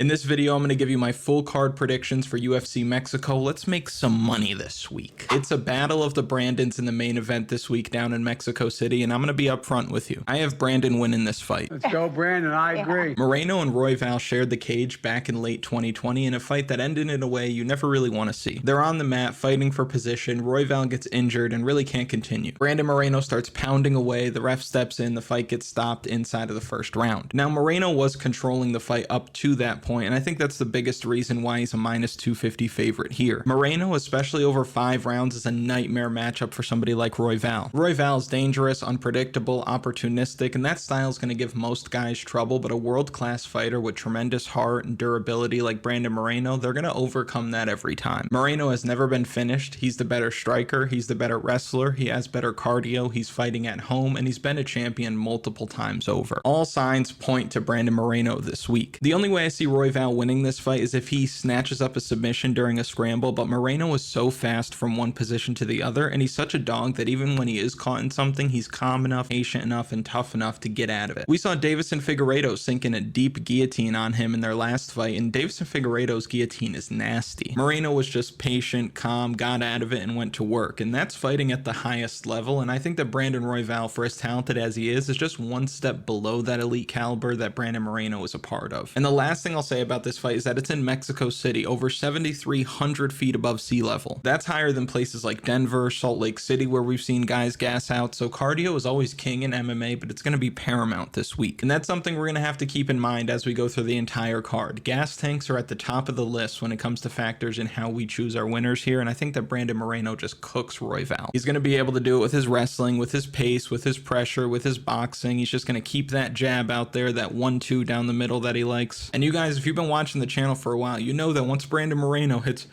In this video, I'm going to give you my full card predictions for UFC Mexico. Let's make some money this week. It's a battle of the Brandons in the main event this week down in Mexico City, and I'm going to be upfront with you. I have Brandon winning this fight. Let's go, Brandon. I agree. Moreno and Royval shared the cage back in late 2020 in a fight that ended in a way you never really want to see. They're on the mat fighting for position. Royval gets injured and really can't continue. Brandon Moreno starts pounding away. The ref steps in. The fight gets stopped inside of the first round. Now, Moreno was controlling the fight up to that point, and I think that's the biggest reason why he's a minus 250 favorite here. Moreno, especially over 5 rounds, is a nightmare matchup for somebody like Royval. Royval is dangerous, unpredictable, opportunistic, and that style is going to give most guys trouble, but a world-class fighter with tremendous heart and durability like Brandon Moreno, they're going to overcome that every time. Moreno has never been finished. He's the better striker. He's the better wrestler. He has better cardio. He's fighting at home, and he's been a champion multiple times over. All signs point to Brandon Moreno this week. The only way I see Royval winning this fight is if he snatches up a submission during a scramble, but Moreno is so fast from one position to the other, and he's such a dog that even when he is caught in something, he's calm enough, patient enough, and tough enough to get out of it. We saw Deiveson Figueiredo sink in a deep guillotine on him in their last fight, and Deiveson Figueiredo's guillotine is nasty. Moreno was just patient, calm, got out of it, and went to work, and that's fighting at the highest level, and I think that Brandon Royval, for as talented as he is just one step below that elite caliber that Brandon Moreno is a part of. And the last thing I'll say about this fight is that it's in Mexico City, over 7,300 feet above sea level. That's higher than places like Denver, Salt Lake City, where we've seen guys gas out. So cardio is always king in MMA, but it's going to be paramount this week. And that's something we're going to have to keep in mind as we go through the entire card. Gas tanks are at the top of the list when it comes to factors in how we choose our winners here. And I think that Brandon Moreno just cooks Royval. He's going to be able to do it with his wrestling, with his pace, with his pressure, with his boxing. He's just going to keep that jab out there, that 1-2 down the middle that he likes. And you guys, if you've been watching the channel for a while, you know that once Brandon Moreno hits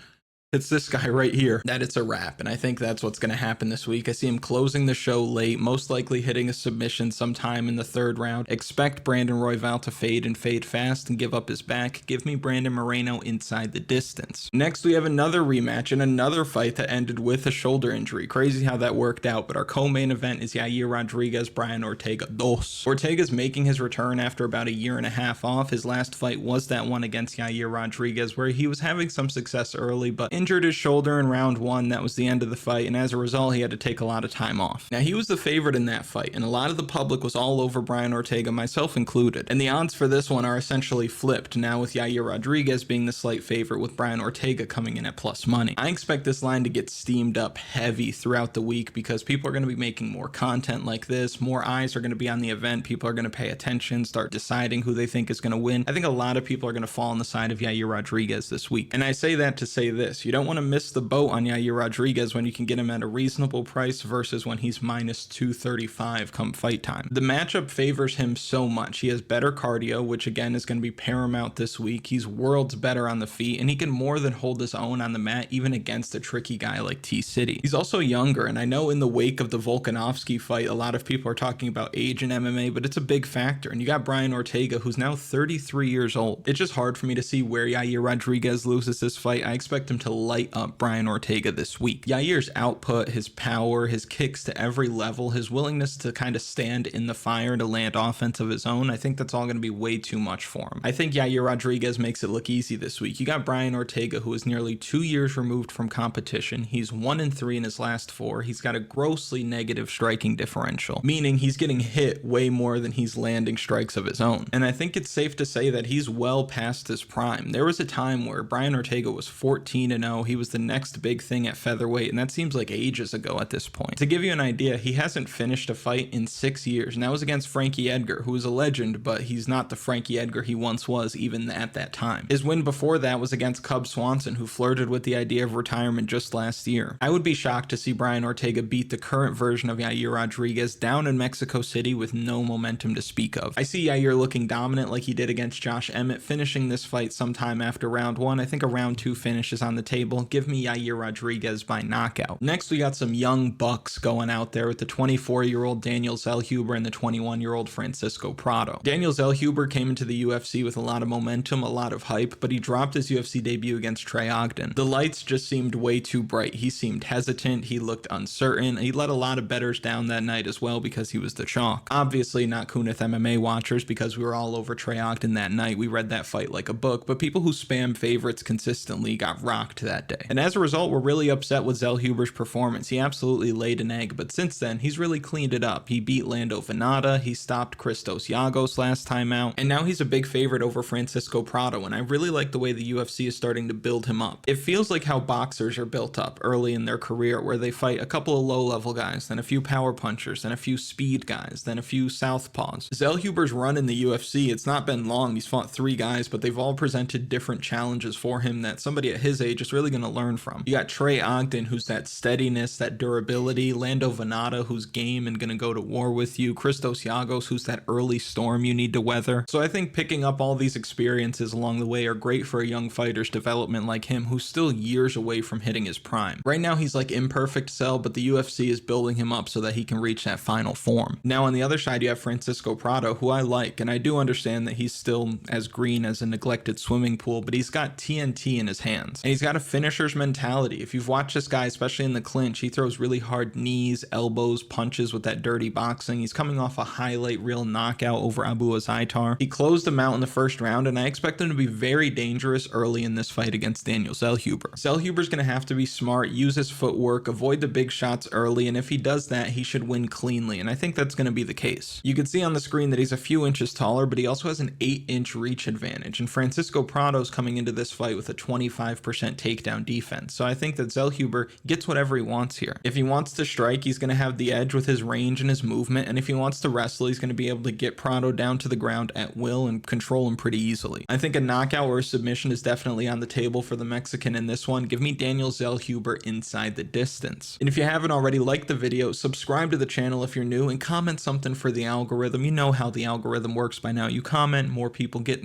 this guy right here, that it's a wrap. And I think that's what's going to happen this week. I see him closing the show late, most likely hitting a submission sometime in the 3rd round. Expect Brandon Royval to fade and fade fast and give up his back. Give me Brandon Moreno inside the distance. Next, we have another rematch and another fight that ended with a shoulder injury. Crazy how that worked out, but our co-main event is Yair Rodríguez, Brian Ortega dos. Ortega's making his return after about a year and a half off. His last fight was that one against Yair Rodríguez, where he was having some success early, but injured his shoulder in round 1. That was the end of the fight, and as a result, he had to take a lot of time off. Now, he was the favorite in that fight, and a lot of the public was all over Brian Ortega, myself included. And the odds for this one are essentially flipped now, with Yair Rodríguez being the slight favorite, with Brian Ortega coming in at plus money. I expect this line to get steamed up heavy throughout the week because people are going to be making more content like this. More eyes are going to be on the event. People are going to pay attention, start deciding who they think is going to win. I think a lot of people are going to fall on the side of Yair Rodríguez this week. And I say that to say this: you don't want to miss the boat on Yair Rodríguez when you can get him at a reasonable price versus when he's minus 235 come fight time. The matchup favors him so much. He has better cardio, which again is going to be paramount this week. He's worlds better on the feet, and he can more than hold his own on the mat even against a tricky guy like T-City. He's also younger, and I know in the wake of the Volkanovski fight, a lot of people are talking about age in MMA, but it's a big factor. And you got Brian Ortega, who's now 33 years old. It's just hard for me to see where Yair Rodríguez loses this fight. I expect him to light up Brian Ortega this week. Yair's output, his power, his kicks to every level, his willingness to kind of stand in the fire to land offense of his own, I think that's all going to be way too much for him. I think Yair Rodríguez makes it look easy this week. You got Brian Ortega, who is nearly 2 years removed from competition. He's 1-3 in his last 4. He's got a grossly negative striking differential, meaning he's getting hit way more than he's landing strikes of his own. And I think it's safe to say that he's well past his prime. There was a time where Brian Ortega was 14-0. He was the next big thing at featherweight, and that seems like ages ago at this point. To give you an idea, he hasn't finished a fight in 6 years, and that was against Frankie Edgar, who is a legend, but he's not the Frankie Edgar he once was even at that time. His win before that was against Cub Swanson, who flirted with the idea of retirement just last year. I would be shocked to see Brian Ortega beat the current version of Yair Rodríguez down in Mexico City with no momentum to speak of. I see Yair looking dominant like he did against Josh Emmett, finishing this fight sometime after round 1. I think a round 2 finish is on the table table, give me Yair Rodríguez by knockout. Next, we got some young bucks going out there with the 24-year-old Daniel Zellhuber and the 21-year-old Francisco Prado. Daniel Zellhuber came into the UFC with a lot of momentum, a lot of hype, but he dropped his UFC debut against Trey Ogden. The lights just seemed way too bright. He seemed hesitant, he looked uncertain, he let a lot of bettors down that night as well because he was the chalk. Obviously not Kunith MMA watchers because we were all over Trey Ogden that night. We read that fight like a book, but people who spam favorites consistently got rocked that day. And as a result, we're really upset with Zellhuber's performance. He absolutely laid an egg, but since then, he's really cleaned it up. He beat Lando Venata, he stopped Christos Giagos last time out, and now he's a big favorite over Francisco Prado, and I really like the way the UFC is starting to build him up. It feels like how boxers are built up early in their career, where they fight a couple of low-level guys, then a few power punchers, then a few speed guys, then a few southpaws. Zellhuber's run in the UFC, it's not been long. He's fought 3 guys, but they've all presented different challenges for him that somebody at his age is really going to learn from. You got Trey Ogden, who's that steadiness, that durability, Lando Venata, who's game and going to go to war with you, Christos Giagos, who's that early storm you need to weather. So I think picking up all these experiences along the way are great for a young fighter's development like him, who's still years away from hitting his prime. Right now he's like imperfect Cell, but the UFC is building him up so that he can reach that final form. Now on the other side you have Francisco Prado, who I like, and I do understand that he's still as green as a neglected swimming pool, but he's got TNT in his hands, and he's got a finisher's mentality. If you've watched this guy, especially in the clinch, he throws really hard knees, elbows, punches with that dirty boxing. He's coming off a highlight reel knockout over Abu Azaitar. He closed him out in the first round, and I expect him to be very dangerous early in this fight against Daniel Zellhuber. Zellhuber's going to have to be smart, use his footwork, avoid the big shots early, and if he does that, he should win cleanly, and I think that's going to be the case. You can see on the screen that he's a few inches taller, but he also has an 8-inch reach advantage, and Francisco Prado's coming into this fight with a 25% takedown defense, so I think that Zellhuber gets whatever he wants here. If he wants to strike, he's going to have the edge with his range and his movement, and if he wants to wrestle, he's going to be able to get Prado down to the ground at will and control him pretty easily. I think a knockout or a submission is definitely on the table for the Mexican in this one. Give me Daniel Zellhuber inside the distance. And if you haven't already, like the video, subscribe to the channel if you're new, and comment something for the algorithm. You know how the algorithm works by now. You comment, more people get.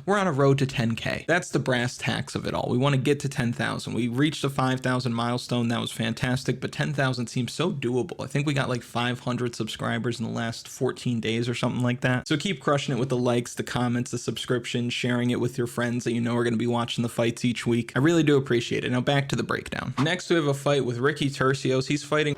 We're on a road to 10K. That's the brass tacks of it all. We want to get to 10,000. We reached the 5,000 milestone. That was fantastic, but 10,000 seems so doable. I think we got like 500 subscribers in the last 14 days or something like that. So keep crushing it with the likes, the comments, the subscription, sharing it with your friends that you know are going to be watching the fights each week. I really do appreciate it. Now back to the breakdown. Next we have a fight with Ricky Turcios. He's fighting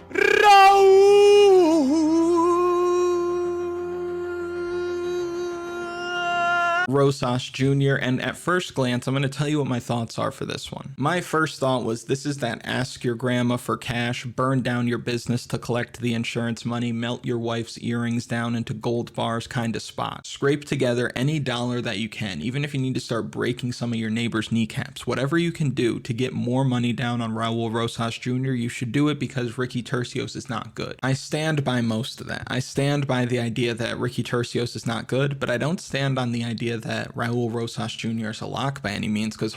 Rosas Jr. And at first glance, I'm going to tell you what my thoughts are for this one. My first thought was, this is that ask your grandma for cash, burn down your business to collect the insurance money, melt your wife's earrings down into gold bars kind of spot. Scrape together any dollar that you can, even if you need to start breaking some of your neighbor's kneecaps. Whatever you can do to get more money down on Raul Rosas Jr., you should do it because Ricky Turcios is not good. I stand by most of that. I stand by the idea that Ricky Turcios is not good, but I don't stand on the idea that Raul Rosas Jr. is a lock by any means, because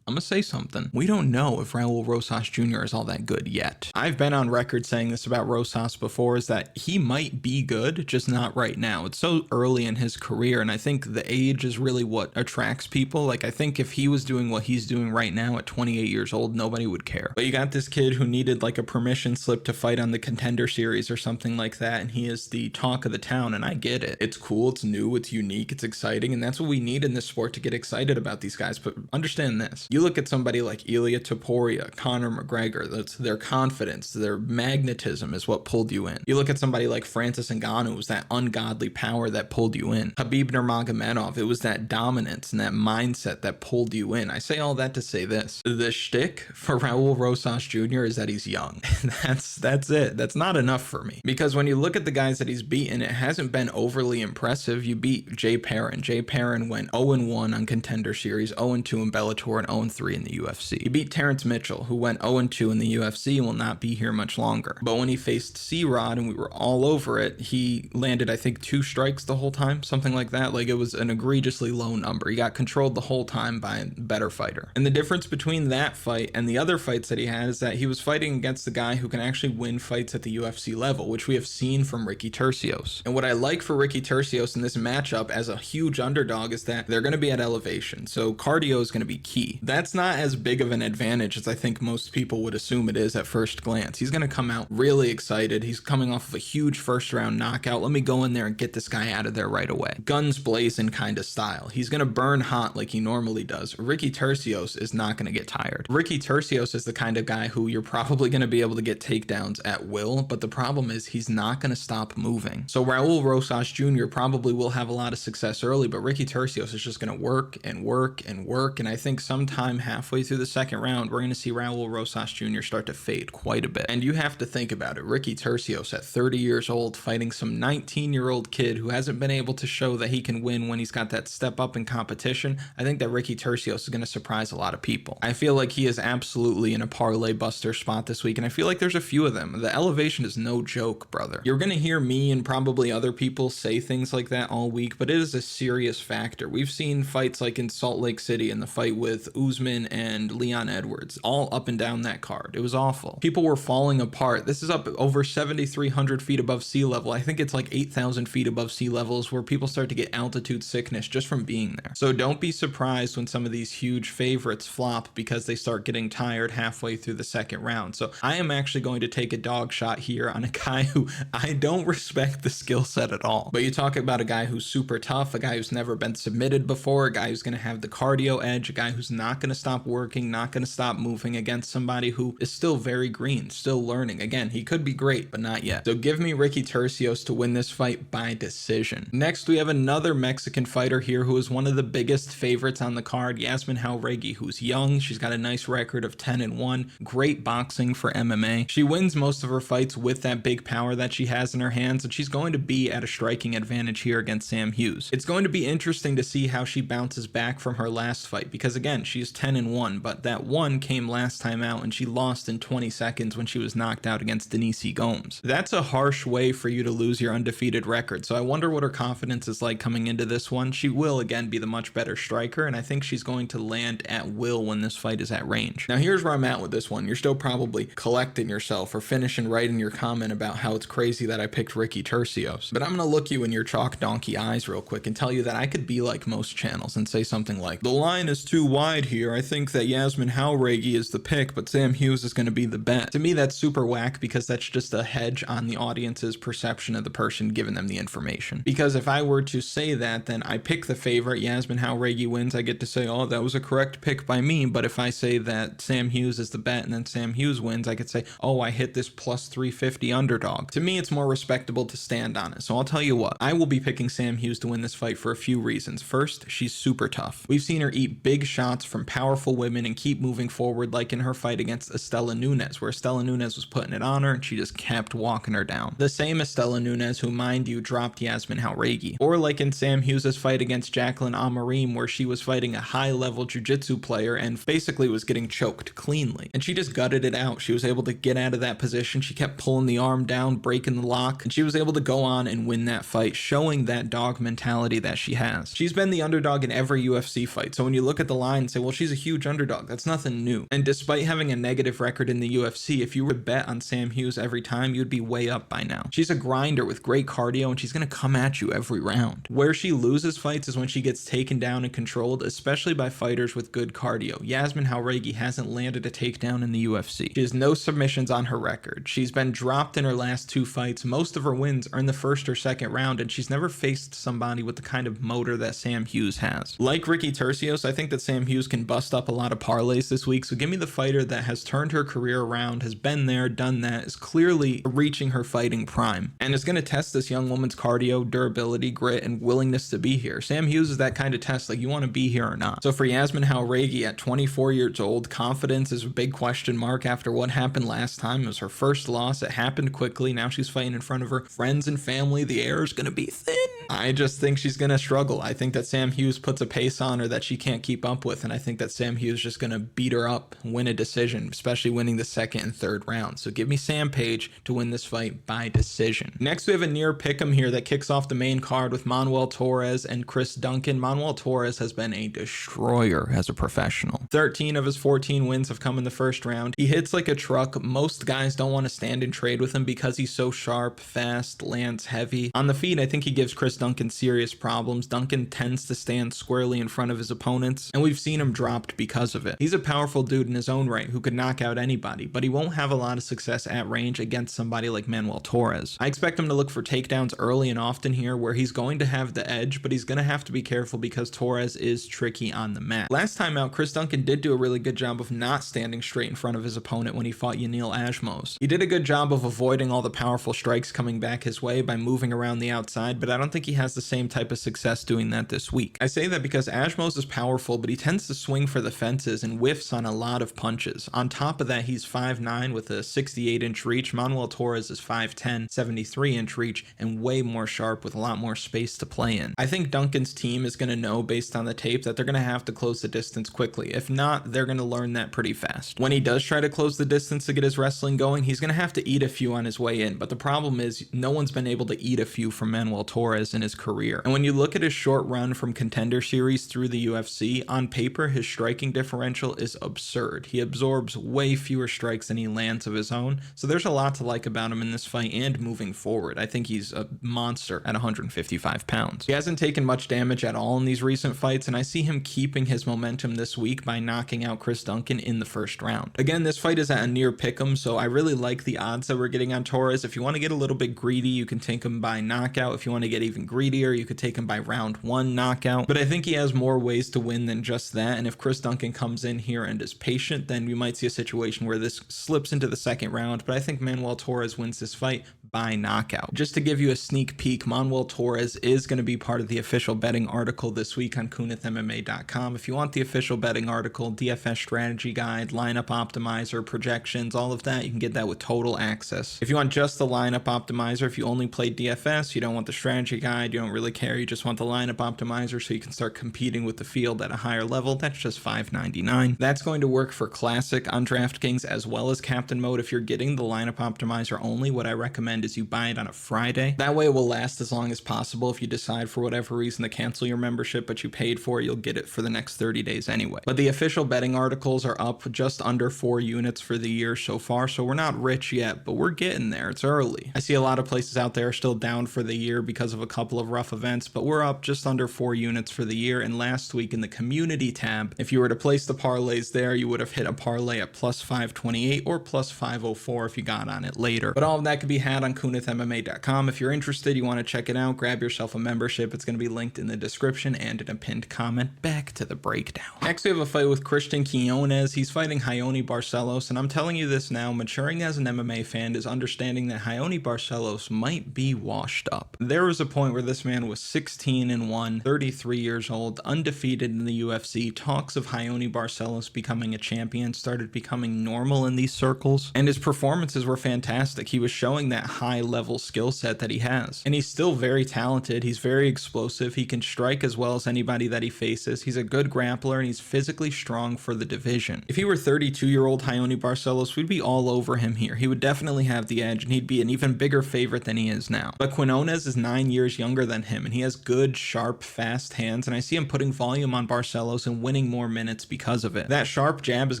I'm gonna say something. We don't know if Raul Rosas Jr. is all that good yet. I've been on record saying this about Rosas before, is that he might be good, just not right now. It's so early in his career, and I think the age is really what attracts people. Like, I think if he was doing what he's doing right now at 28 years old, nobody would care. But you got this kid who needed like a permission slip to fight on the Contender Series or something like that, and he is the talk of the town, and I get it. It's cool, it's new, it's unique, it's exciting, and that's what we need in this sport to get excited about these guys. But understand this. You look at somebody like Ilia Topuria, Conor McGregor, that's their confidence, their magnetism is what pulled you in. You look at somebody like Francis Ngannou, it was that ungodly power that pulled you in. Khabib Nurmagomedov, it was that dominance and that mindset that pulled you in. I say all that to say this. The shtick for Raul Rosas Jr. is that he's young. That's it. That's not enough for me. Because when you look at the guys that he's beaten, it hasn't been overly impressive. You beat Jay Perrin. Jay Perrin went 0-1 on Contender Series, 0-2 in Bellator, and 0-3 in the UFC. He beat Terrence Mitchell, who went 0-2 in the UFC and will not be here much longer. But when he faced C-Rod and we were all over it, he landed, I think, 2 strikes the whole time, something like that. Like, it was an egregiously low number. He got controlled the whole time by a better fighter. And the difference between that fight and the other fights that he had is that he was fighting against a guy who can actually win fights at the UFC level, which we have seen from Ricky Turcios. And what I like for Ricky Turcios in this matchup as a huge underdog is that they're going to be at elevation. So cardio is going to be key. That that's not as big of an advantage as I think most people would assume it is at first glance. He's going to come out really excited. He's coming off of a huge first round knockout. Let me go in there and get this guy out of there right away. Guns blazing kind of style. He's going to burn hot like he normally does. Ricky Turcios is not going to get tired. Ricky Turcios is the kind of guy who you're probably going to be able to get takedowns at will, but the problem is he's not going to stop moving. So Raul Rosas Jr. probably will have a lot of success early, but Ricky Turcios is just going to work and work and work, and I think sometime halfway through the second round, we're going to see Raul Rosas Jr. start to fade quite a bit. And you have to think about it. Ricky Turcios at 30 years old fighting some 19-year-old kid who hasn't been able to show that he can win when he's got that step up in competition. I think that Ricky Turcios is going to surprise a lot of people. I feel like he is absolutely in a parlay buster spot this week, and I feel like there's a few of them. The elevation is no joke, brother. You're going to hear me and probably other people say things like that all week, but it is a serious factor. We've seen fights like in Salt Lake City in the fight with Usman and Leon Edwards, all up and down that card. It was awful. People were falling apart. This is up over 7,300 feet above sea level. I think it's like 8,000 feet above sea levels where people start to get altitude sickness just from being there. So don't be surprised when some of these huge favorites flop because they start getting tired halfway through the second round. So I am actually going to take a dog shot here on a guy who I don't respect the skill set at all. But you talk about a guy who's super tough, a guy who's never been submitted before, a guy who's going to have the cardio edge, a guy who's not going to stop working, not going to stop moving against somebody who is still very green, still learning. Again, he could be great, but not yet. So give me Ricky Turcios to win this fight by decision. Next, we have another Mexican fighter here who is one of the biggest favorites on the card, Yazmin Jauregui, who's young. She's got a nice record of 10-1, great boxing for MMA. She wins most of her fights with that big power that she has in her hands, and she's going to be at a striking advantage here against Sam Hughes. It's going to be interesting to see how she bounces back from her last fight, because again, she's 10-1, but that one came last time out and she lost in 20 seconds when she was knocked out against Denise Gomes. That's a harsh way for you to lose your undefeated record, so I wonder what her confidence is like coming into this one. She will again be the much better striker, and I think she's going to land at will when this fight is at range. Now here's where I'm at with this one. You're still probably collecting yourself or finishing writing your comment about how it's crazy that I picked Ricky Turcios, but I'm gonna look you in your chalk donkey eyes real quick and tell you that I could be like most channels and say something like, the line is too wide here. I think that Yazmin Jauregui is the pick, but Sam Hughes is going to be the bet. To me, that's super whack because that's just a hedge on the audience's perception of the person giving them the information. Because if I were to say that, then I pick the favorite, Yazmin Jauregui wins, I get to say, oh, that was a correct pick by me. But if I say that Sam Hughes is the bet and then Sam Hughes wins, I could say, oh, I hit this plus 350 underdog. To me, it's more respectable to stand on it. So I'll tell you what, I will be picking Sam Hughes to win this fight for a few reasons. First, she's super tough. We've seen her eat big shots from powerful women and keep moving forward, like in her fight against Estela Nunes, where Estela Nunes was putting it on her and she just kept walking her down. The same Estela Nunes who, mind you, dropped Yazmin Jauregui. Or like in Sam Hughes' fight against Jacqueline Amarim, where she was fighting a high-level jiu-jitsu player and basically was getting choked cleanly. And she just gutted it out. She was able to get out of that position. She kept pulling the arm down, breaking the lock, and she was able to go on and win that fight, showing that dog mentality that she has. She's been the underdog in every UFC fight, so when you look at the line and say, well, she's a huge underdog, that's nothing new. And despite having a negative record in the UFC, if you were to bet on Sam Hughes every time, you'd be way up by now. She's a grinder with great cardio, and she's going to come at you every round. Where she loses fights is when she gets taken down and controlled, especially by fighters with good cardio. Yazmin Jauregui hasn't landed a takedown in the UFC. She has no submissions on her record. She's been dropped in her last two fights. Most of her wins are in the first or second round, and she's never faced somebody with the kind of motor that Sam Hughes has. Like Ricky Turcios, I think that Sam Hughes can bust up a lot of parlays this week, so give me the fighter that has turned her career around, has been there, done that, is clearly reaching her fighting prime, and is going to test this young woman's cardio, durability, grit, and willingness to be here. Sam Hughes is that kind of test, like you want to be here or not. So for Yazmin Jauregui at 24 years old, confidence is a big question mark after what happened last time. It was her first loss. It happened quickly. Now she's fighting in front of her friends and family. The air is going to be thin. I just think she's going to struggle. I think that Sam Hughes puts a pace on her that she can't keep up with, and I think that Sam Hughes is just going to beat her up, win a decision, especially winning the second and third round. So give me Sam Page to win this fight by decision. Next, we have a near pick'em here that kicks off the main card with Manuel Torres and Chris Duncan. Manuel Torres has been a destroyer as a professional. 13 of his 14 wins have come in the first round. He hits like a truck. Most guys don't want to stand and trade with him because he's so sharp, fast, lands heavy. On the feet, I think he gives Chris Chris Duncan serious problems. Duncan tends to stand squarely in front of his opponents, and we've seen him dropped because of it. He's a powerful dude in his own right who could knock out anybody, but he won't have a lot of success at range against somebody like Manuel Torres. I expect him to look for takedowns early and often here, where he's going to have the edge, but he's going to have to be careful because Torres is tricky on the mat. Last time out, Chris Duncan did do a really good job of not standing straight in front of his opponent when he fought Yanil Ajmos. He did a good job of avoiding all the powerful strikes coming back his way by moving around the outside, but I don't think he has the same type of success doing that this week. I say that because Ajmos is powerful, but he tends to swing for the fences and whiffs on a lot of punches. On top of that, he's 5'9" with a 68-inch reach. Manuel Torres is 5'10", 73-inch reach, and way more sharp with a lot more space to play in. I think Duncan's team is going to know based on the tape that they're going to have to close the distance quickly. If not, they're going to learn that pretty fast. When he does try to close the distance to get his wrestling going, he's going to have to eat a few on his way in, but the problem is no one's been able to eat a few from Manuel Torres in his career. And when you look at his short run from Contender Series through the UFC, on paper his striking differential is absurd. He absorbs way fewer strikes than he lands of his own, so there's a lot to like about him in this fight and moving forward. I think he's a monster at 155 pounds. He hasn't taken much damage at all in these recent fights, and I see him keeping his momentum this week by knocking out Chris Duncan in the first round. Again, this fight is at a near pick'em, so I really like the odds that we're getting on Torres. If you want to get a little bit greedy, you can take him by knockout. If you want to get even greedier, you could take him by round 1 knockout. But I think he has more ways to win than just that, and if Chris Duncan comes in here and is patient, then we might see a situation where this slips into the second round, but I think Manuel Torres wins this fight by knockout. Just to give you a sneak peek, Manuel Torres is going to be part of the official betting article this week on KunithMMA.com. If you want the official betting article, DFS strategy guide, lineup optimizer, projections, all of that, you can get that with total access. If you want just the lineup optimizer, if you only play DFS, you don't want the strategy guide, you don't really care, you just want the lineup optimizer so you can start competing with the field at a higher level, that's just $5.99. That's going to work for Classic on DraftKings as well as Captain Mode. If you're getting the lineup optimizer only, what I recommend is you buy it on a Friday. That way it will last as long as possible. If you decide for whatever reason to cancel your membership but you paid for it, you'll get it for the next 30 days anyway. But the official betting articles are up just under 4 units for the year so far, so we're not rich yet, but we're getting there. It's early. I see a lot of places out there are still down for the year because of a couple of rough events, but we're up just under 4 units for the year. And last week in the community tab, if you were to place the parlays there, you would have hit a parlay at plus 528 or plus 504 if you got on it later. But all of that could be had on KunithMMA.com. If you're interested, you want to check it out, grab yourself a membership. It's going to be linked in the description and in a pinned comment. Back to the breakdown. Next, we have a fight with Cristian Quiñonez. He's fighting Raoni Barcelos, and I'm telling you this now, maturing as an MMA fan is understanding that Raoni Barcelos might be washed up. There was a point where this man was 16-1, 33 years old, undefeated in the UFC. Talks of Raoni Barcelos becoming a champion started becoming normal in these circles, and his performances were fantastic. He was showing that high-level skill set that he has, and he's still very talented. He's very explosive. He can strike as well as anybody that he faces. He's a good grappler, and he's physically strong for the division. If he were 32-year-old Raoni Barcelos, we'd be all over him here. He would definitely have the edge, and he'd be an even bigger favorite than he is now. But Quiñonez is 9 years younger than him, and he has good, sharp, fast hands, and I see him putting volume on Barcelos and winning more minutes because of it. That sharp jab is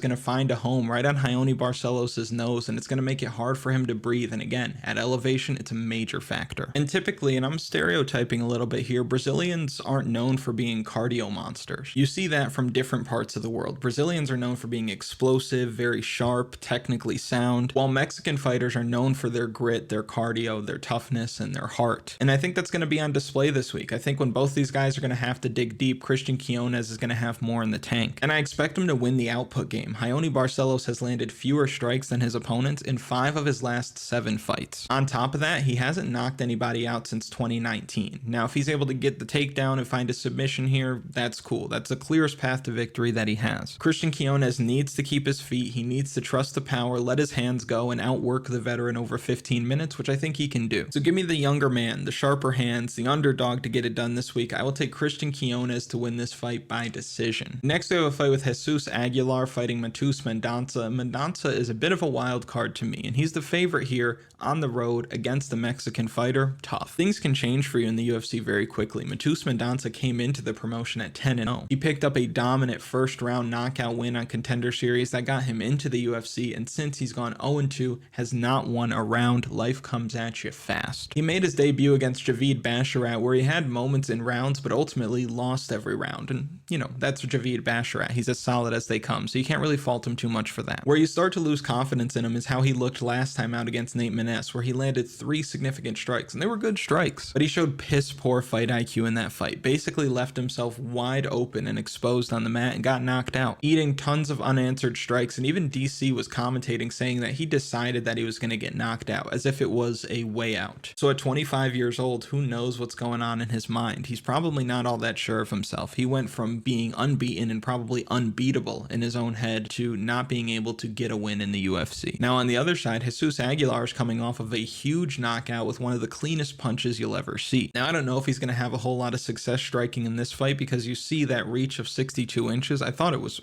going to find a home right on Raoni Barcelos' nose, and it's going to make it hard for him to breathe, and again, at elevation, it's a major factor. And typically, and I'm stereotyping a little bit here, Brazilians aren't known for being cardio monsters. You see that from different parts of the world. Brazilians are known for being explosive, very sharp, technically sound, while Mexican fighters are known for their grit, their cardio, their toughness, and their heart. And I think that's going to be on display this week. I think when both these guys are going to have to dig deep, Cristian Quiñonez is going to have more in the tank. And I expect him to win the output game. Raoni Barcelos has landed fewer strikes than his opponents in 5 of his last 7 fights. On top of that, he hasn't knocked anybody out since 2019. Now, if he's able to get the takedown and find a submission here, that's cool. That's the clearest path to victory that he has. Cristian Quiñonez needs to keep his feet. He needs to trust the power, let his hands go, and outwork the veteran over 15 minutes, which I think he can do. So give me the younger man, the sharper hands, the underdog to get it done this week. I will take Cristian Quiñonez to win this fight by decision. Next, we have a fight with Jesus Aguilar fighting Mateus Mendonça. Mendonça is a bit of a wild card to me, and he's the favorite here on the road road against a Mexican fighter, tough. Things can change for you in the UFC very quickly. Mateus Mendonça came into the promotion at 10-0. He picked up a dominant first round knockout win on Contender Series that got him into the UFC, and since he's gone 0-2, has not won a round. Life comes at you fast. He made his debut against Javid Basharat, where he had moments in rounds, but ultimately lost every round. And, you know, that's Javid Basharat. He's as solid as they come, so you can't really fault him too much for that. Where you start to lose confidence in him is how he looked last time out against Nate Maness, where he landed 3 significant strikes, and they were good strikes. But he showed piss poor fight IQ in that fight, basically left himself wide open and exposed on the mat and got knocked out, eating tons of unanswered strikes. And even DC was commentating saying that he decided that he was going to get knocked out, as if it was a way out. So at 25 years old, who knows what's going on in his mind? He's probably not all that sure of himself. He went from being unbeaten and probably unbeatable in his own head to not being able to get a win in the UFC. Now on the other side, Jesus Aguilar is coming off of a huge knockout with one of the cleanest punches you'll ever see. Now I don't know if he's going to have a whole lot of success striking in this fight, because you see that reach of 62 inches. I thought it was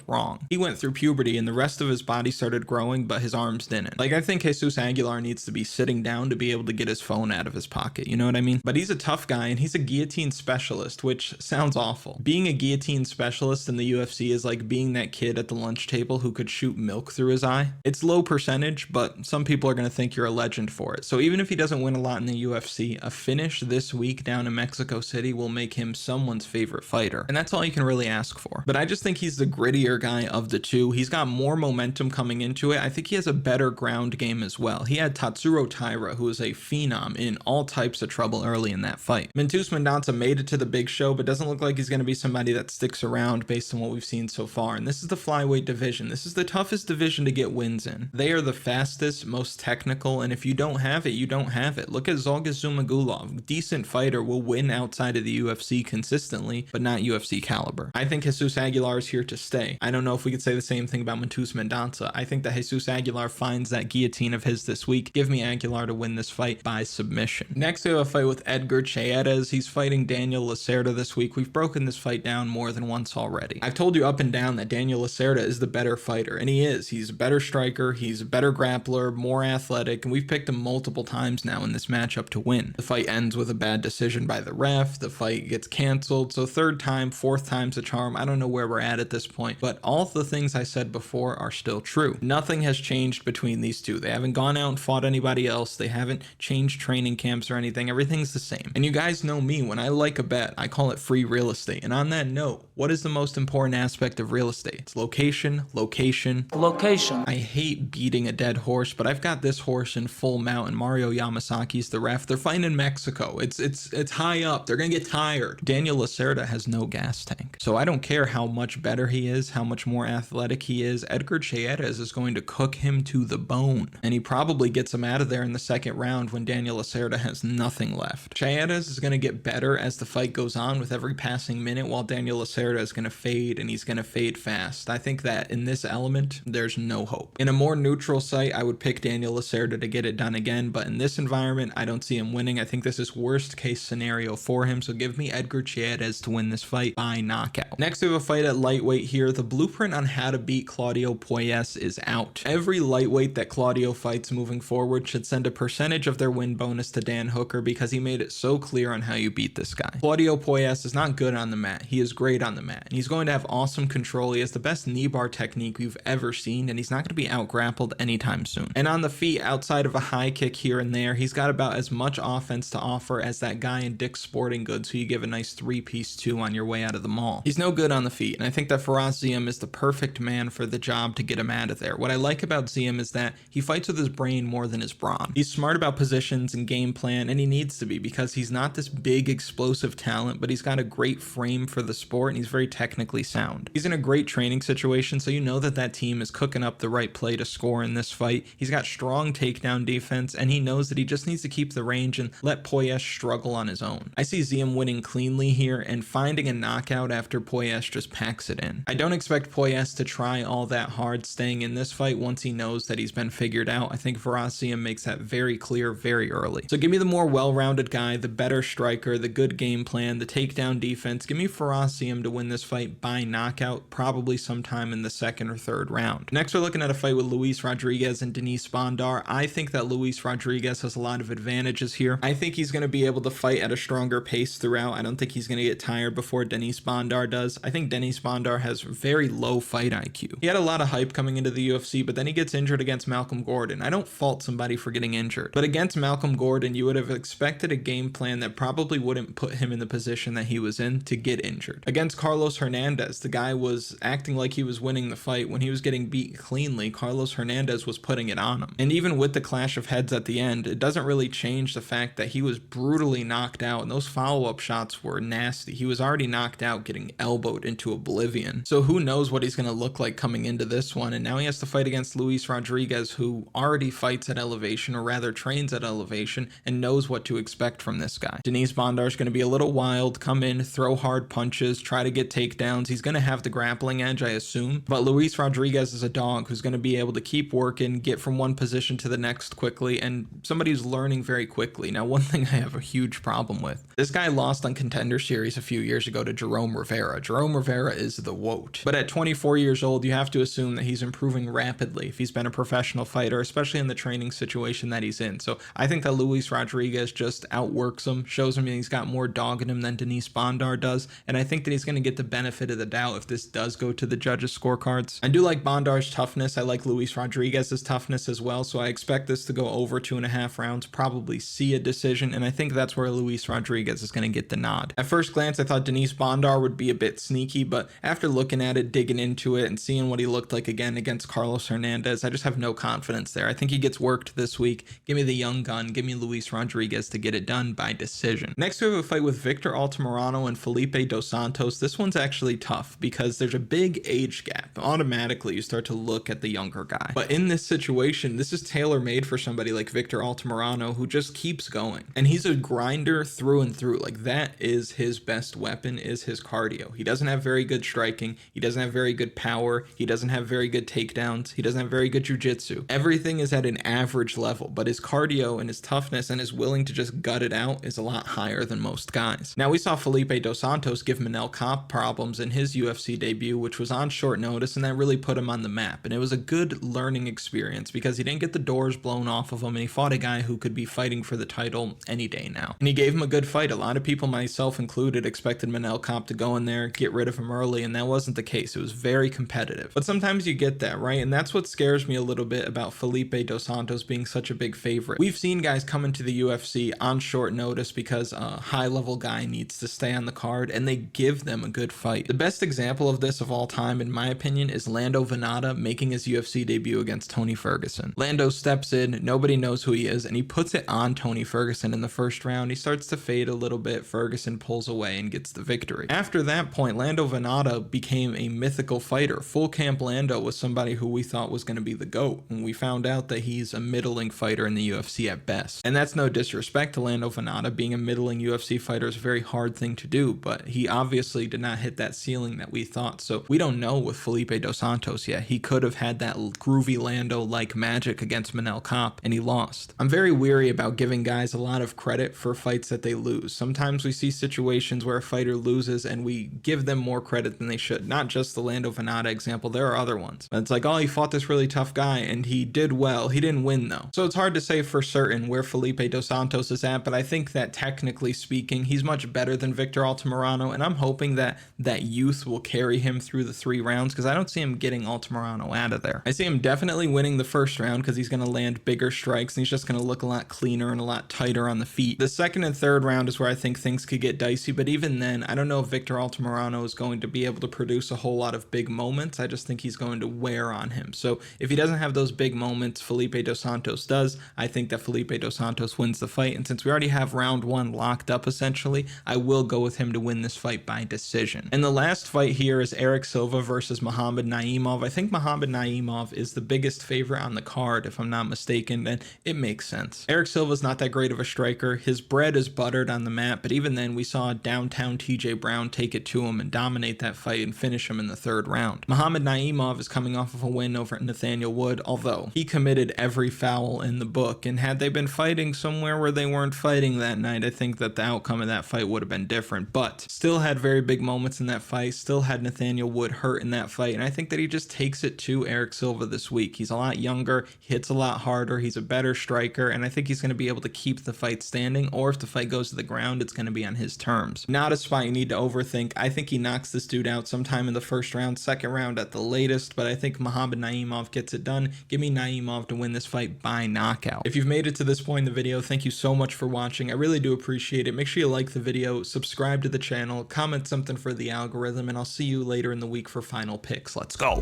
wrong. He went through puberty and the rest of his body started growing, but his arms didn't. Like, I think Jesus Aguilar needs to be sitting down to be able to get his phone out of his pocket, you know what I mean? But he's a tough guy, and he's a guillotine specialist, which sounds awful. Being a guillotine specialist in the UFC is like being that kid at the lunch table who could shoot milk through his eye. It's low percentage, but some people are going to think you're a legend for it. So even if he doesn't win a lot in the UFC, a finish this week down in Mexico City will make him someone's favorite fighter. And that's all you can really ask for. But I just think he's the grittier guy of the two. He's got more momentum coming into it. I think he has a better ground game as well. He had Tatsuro Taira, who is a phenom, in all types of trouble early in that fight. Mateus Mendonça made it to the big show, but doesn't look like he's going to be somebody that sticks around based on what we've seen so far. And this is the flyweight division. This is the toughest division to get wins in. They are the fastest, most technical, and if you don't have it, you don't have it. Look at Zolga Zumagulov. Decent fighter, will win outside of the UFC consistently, but not UFC caliber. I think Jesus Aguilar is here to stay. I don't know if we could say the same thing about Mateus Mendonça. I think that Jesus Aguilar finds that guillotine of his this week. Give me Aguilar to win this fight by submission. Next, we have a fight with Edgar Cháirez. He's fighting Daniel Lacerda this week. We've broken this fight down more than once already. I've told you up and down that Daniel Lacerda is the better fighter, and he is. He's a better striker, he's a better grappler, more athletic, and we've picked him multiple times now in this matchup to win. The fight ends with a bad decision by the ref, the fight gets canceled, so third time, fourth time's a charm. I don't know where we're at this point, but all the things I said before are still true. Nothing has changed between these two. They haven't gone out and fought anybody else. They haven't changed training camps or anything. Everything's the same. And you guys know me, when I like a bet, I call it free real estate. And on that note, what is the most important aspect of real estate? It's location, location, location. I hate beating a dead horse, but I've got this horse in full mount, and Mario Yamasaki's the ref. They're fighting in Mexico. It's high up. They're gonna get tired. Daniel Lacerda has no gas tank. So I don't care how much better he is, how much more athletic he is. Edgar Cháirez is going to cook him to the bone. And he probably gets him out of there in the second round when Daniel Lacerda has nothing left. Cháirez is going to get better as the fight goes on with every passing minute, while Daniel Lacerda is going to fade, and he's going to fade fast. I think that in this element, there's no hope. In a more neutral site, I would pick Daniel Lacerda to get it done again, but in this environment, I don't see him winning. I think this is worst case scenario for him, so give me Edgar Cháirez to win this fight by knockout. Next, we have a fight at lightweight here. The blueprint on how to beat Claudio Puelles is out. Every lightweight that Claudio fights moving forward should send a percentage of their win bonus to Dan Hooker, because he made it so clear on how you beat this guy. Claudio Puelles is not good on the mat. He is great on the mat, and he's going to have awesome control. He has the best knee bar technique we've ever seen, and he's not going to be out grappled anytime soon. And on the feet, outside of a high kick here and there, he's got about as much offense to offer as that guy in Dick's Sporting Goods who you give a nice 3-piece to on your way out of the mall. He's no good on the feet, and I think that Ziam is the perfect man for the job to get him out of there. What I like about Ziam is that he fights with his brain more than his brawn. He's smart about positions and game plan, and he needs to be, because he's not this big explosive talent, but he's got a great frame for the sport, and he's very technically sound. He's in a great training situation, so you know that that team is cooking up the right play to score in this fight. He's got strong takedown defense, and he knows that he just needs to keep the range and let Puelles struggle on his own. I see Ziam winning cleanly here and finding a knockout after Puelles just packs it in. I don't expect Puelles to try all that hard staying in this fight once he knows that he's been figured out. I think Ziam makes that very clear very early. So give me the more well-rounded guy, the better striker, the good game plan, the takedown defense. Give me Ziam to win this fight by knockout, probably sometime in the second or third round. Next, we're looking at a fight with Luis Rodríguez and Denise Bondar. I think that Luis Rodríguez has a lot of advantages here. I think he's going to be able to fight at a stronger pace throughout. I don't think he's going to get tired before Denis Bondar does. I think Denis Bondar has very low fight IQ. He had a lot of hype coming into the UFC, but then he gets injured against Malcolm Gordon. I don't fault somebody for getting injured, but against Malcolm Gordon, you would have expected a game plan that probably wouldn't put him in the position that he was in to get injured. Against Carlos Hernandez, the guy was acting like he was winning the fight. When he was getting beat cleanly, Carlos Hernandez was putting it on him. And even with the clash of heads at the end, it doesn't really change the fact that he was brutally knocked out, and those follow-up shots were nasty. He was already knocked out, getting elbowed into oblivion. So who knows what he's going to look like coming into this one, and now he has to fight against Luis Rodríguez, who already fights at elevation, or rather trains at elevation, and knows what to expect from this guy. Denis Bondar is going to be a little wild, come in, throw hard punches, try to get takedowns. He's going to have the grappling edge, I assume, but Luis Rodríguez is a dog who's going to be able to keep working, get from one position to the next quickly, and somebody who's learning very quickly. Now, one thing I have a huge problem with, this guy lost on Contender Series a few years ago to Jerome Rivera. Jerome Rivera is the WOT, but at 24 years old, you have to assume that he's improving rapidly if he's been a professional fighter, especially in the training situation that he's in. So I think that Luis Rodríguez just outworks him, shows him he's got more dog in him than Denis Bondar does, and I think that he's going to get the benefit of the doubt if this does go to the judges' scorecards. I do like Bondar's toughness. I like Luis Rodríguez's toughness as well, so I expect this to go over 2.5 rounds, probably see a decision, and I think that's where Luis Rodríguez is going to get the nod. At first glance, I thought Denis Bondar would be a bit sneaky, but after looking at it, digging into it, and seeing what he looked like again against Carlos Hernandez, I just have no confidence there. I think he gets worked this week. Give me the young gun. Give me Luis Rodríguez to get it done by decision. Next, we have a fight with Victor Altamirano and Felipe Dos Santos. This one's actually tough because there's a big age gap. Automatically, you start to look at the younger guy. But in this situation, this is tailor-made for somebody like Victor Altamirano, who just keeps going. And he's a grinder through and through. Like, that is his best weapon, is his cardio. He doesn't have very good striking. He doesn't have very good power. He doesn't have very good takedowns. He doesn't have very good jiu-jitsu. Everything is at an average level, but his cardio and his toughness and his willing to just gut it out is a lot higher than most guys. Now, we saw Felipe Dos Santos give Manuel Kape problems in his UFC debut, which was on short notice, and that really put him on the map. And it was a good learning experience because he didn't get the doors blown off of him, and he fought a guy who could be fighting for the title any day now. And he gave him a good fight. A lot of people, myself included, expected Manuel Kape to go in there, get rid of him early, and that wasn't the case. It was very competitive. But sometimes you get that, right? And that's what scares me a little bit about Felipe Dos Santos being such a big favorite. We've seen guys come into the UFC on short notice because a high-level guy needs to stay on the card, and they give them a good fight. The best example of this of all time, in my opinion, is Lando Venata making his UFC debut against Tony Ferguson. Lando steps in, nobody knows who he is, and he puts it on Tony Ferguson in the first round. He starts to fade a little bit. Ferguson pulls away and gets the victory. After that point, Lando Venata became a mythical fighter. Full Camp Lando was somebody who we thought was going to be the GOAT, and we found out that he's a middling fighter in the UFC at best. And that's no disrespect to Lando Venata. Being a middling UFC fighter is a very hard thing to do, but he obviously did not hit that ceiling that we thought. So we don't know with Felipe Dos Santos yet. He could have had that groovy Lando-like magic against Manuel Kape, and he lost. I'm very weary about giving guys a lot of credit for fights that they lose. Sometimes we see situations where a fighter loses and we give them more credit than they should. Not just the Lando Venata example, there are other ones. But it's like, oh, he fought this really tough guy and he did well. He didn't win though. So it's hard to say for certain where Felipe Dos Santos is at, but I think that technically speaking, he's much better than Victor Altamirano, and I'm hoping that that youth will carry him through the 3 rounds because I don't see him getting Altamirano out of there. I see him definitely winning the first round because he's going to land bigger strikes and he's just going to look a lot cleaner and a lot tighter on the feet. The second and third round is where I think things could get dicey, but even then, I don't know if Victor Altamirano is going to be able to produce a whole lot of big moments. I just think he's going to wear on him. So if he doesn't have those big moments, Felipe Dos Santos does. I think that Felipe Dos Santos wins the fight, and since we already have round 1 locked up essentially, I will go with him to win this fight by decision. And the last fight here is Eric Silva versus Muhammad Naimov. I think Muhammad Naimov is the biggest favorite on the card, if I'm not mistaken, and it makes sense. Eric Silva's not that great of a striker. His bread is buttered on the mat, but even then we saw downtown TJ Brown take it to him and dominate that fight and finish him in the 3rd round. Muhammad Naimov is coming off of a win over Nathaniel Wood, although he committed every foul in the book, and had they been fighting somewhere where they weren't fighting that night, I think that the outcome of that fight would have been different, but still had very big moments in that fight, still had Nathaniel Wood hurt in that fight, and I think that he just takes it to Eric Silva this week. He's a lot younger, he hits a lot harder, He's a better striker, and I think he's going to be able to keep the fight standing, or if the fight goes to the ground, it's going to be on his terms. Not a spot you need to overthink. I think he knocks this dude out sometime in the first round, second round at the latest, but I think Muhammad Naimov gets it done. Give me Naimov to win this fight by knockout. If you've made it to this point in the video, thank you so much for watching. I really do appreciate it. Make sure you like the video, subscribe to the channel, comment something for the algorithm, and I'll see you later in the week for final picks. Let's go.